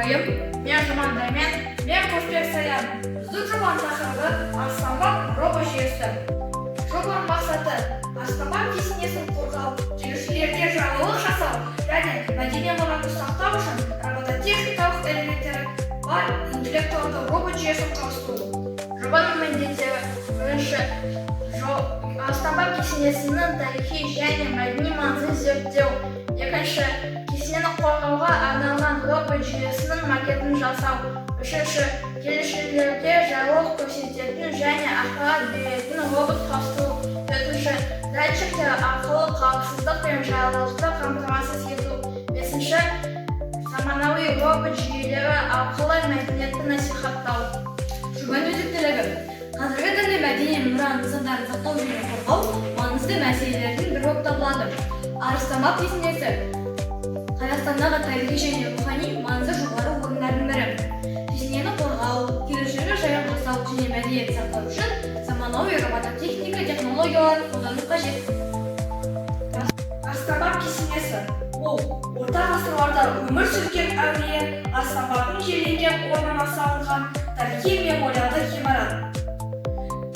Assalamualaikum. Men Jumandaymen. Men Qo'shbek Sayan. Bizning jumon taqdirida Aslanbop robot jiyesi. Jumon maqsadi Aslanbop kisnesini qo'rg'ov, kelishlarga jarliq jasov, ya'ni madaniy muronni saqlash uchun robototexnikalik elementlar va intellektual robot jiyesini qurishdir. Jumon mendetleri birinchi Aslanbop kisnesini tarixiy және madaniy manzilni zertteu. Екінші, кесенені қорғауға арналған robot жүйесінің макетін жасау. Үшінші, келушілерге жайлылық көрсететін және ақпарат беретін робот құрастыру. Төртінші, датчиктер арқылы қауіпсіздік пен жайлылықты қамтамасыз ету. Бесінші, заманауи робот жүйелері арқылы мәдениетті насихаттау. Жұман өзектілігі. Қазіргі таңда мәдени мұра нысандарын сақтау және қорғау маңызды мәселелердің бірі болып табылады. Арыстанбап кесенесі Қазақстандағы тарихи және рухани маңызы жоғары орындардың бірі. Кесенені қорғау, келушілерге жайлылық жасау және мәдениет сақтау үшін заманауи робототехника технологияларын қолдану қажет. Арыстанбап кесенесі ол орта ғасырларда өмір сүрген әулие Арыстанбаптың жерленген орнына салынған тарихи мемориалды ғимарат.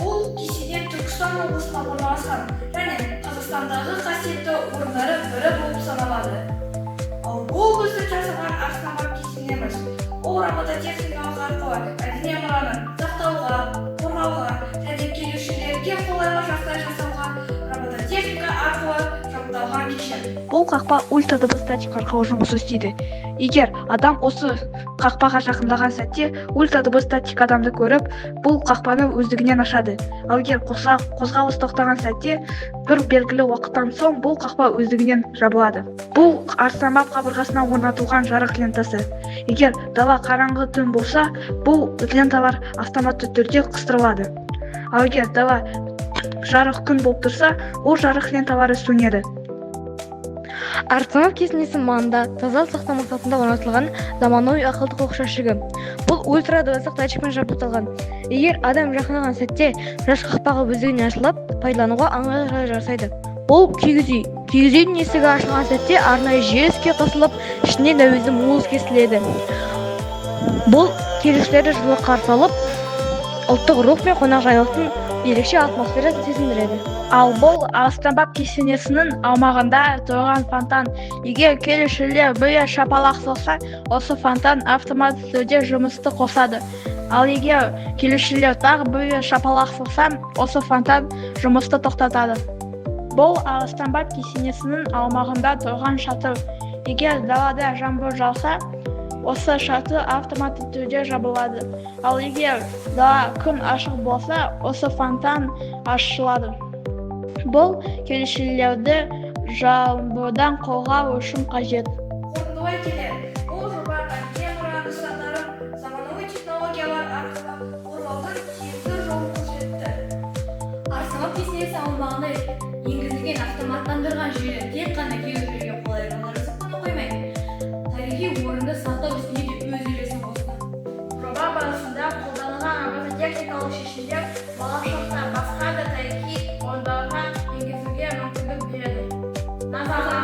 Бұл кесене Түркістан облысында орналасқан және Қазақстандағы қасиетті орындары бірі болып саналады. Ал бұл біздің жасаған Арыстанбап кесенеміз. Ол робототехникалық арқылы мәдени мұраны сақтауға, қорғауға және келушілерге қолайлы жағдай жасауға робототехника арқылы жабдықталған кешен. Бұл қақпа ультрадыбыстатик арқылы жұмыс істейді. Егер адам осы қақпаға жақындаған сәтте ультрадыбыстатик адамды көріп, бұл қақпаны өздігінен ашады. Ал егер қозғалыс тоқтаған сәтте бір белгілі уақыттан соң бұл қақпа өздігінен жабылады. Бұл Арыстанбап қабырғасына орнатылған жарық лентасы. Егер дала қараңғы түн болса, бұл ленталар автоматты түрде қыстырылады. Ал егер дала жарық күн болып тұрса, ол жарық ленталары сөнеді. Арыстанбап кесенесі маңында таза сақтау мақсатында орнатылған заманауи ақылды қоқыс жәшігі. Бұл ультрадыбыстық датчикпен жабдықталған. Егер адам жақындаған сәтте жаш қақпағы өздігінен ашылып, пайдалануға ыңғайлы жасайды. Бұл киіз үй. Киіз үйдің есігі ашылған сәтте арнайы жүйе іске қосылып, ішінен дәуізді музыка естіледі. Бұл келушілерді жылы қарсы алып, ұлттық рух пен қонақжайлықтың ерекше атмосферасын сезіндіреді. Ал бұл Арыстанбап кесенесінің аумағында тұрған фонтан. Егер келушілер бірге шапалақ соқса, осы фонтан автоматты түрде жұмысты қосады. Ал егер келушілер тағы бірге шапалақ соқса, осы фонтан жұмысты тоқтатады. Бұл Арыстанбап кесенесінің аумағында тұрған шатыр. Егер далада жаңбыр жауса, осы шатыр автоматты түрде жабылады. Ал егер дала күн ашық болса, осы фонтан ашылады. Бұл келушілерді жаңбырдан қорғау үшін қажет. Қорытындылай келе, бұл жоба мәдени мұра нысандарын заманауи технологиялар арқылы қорғаудың тиімді жолын көрсетті. Арыстанбап кесенесі аумағына енгізілген автоматтандырған жүйе тек қана келушілерге қолайлы жасап қана қоймай, тарихи орынды сақтау ісіне де өз үлесін қосты. Жоба барысында қолданылған робототехникалық шешімдер болашақта басқа да тарихи орындарға енгізуге мүмкіндік береді. Назарға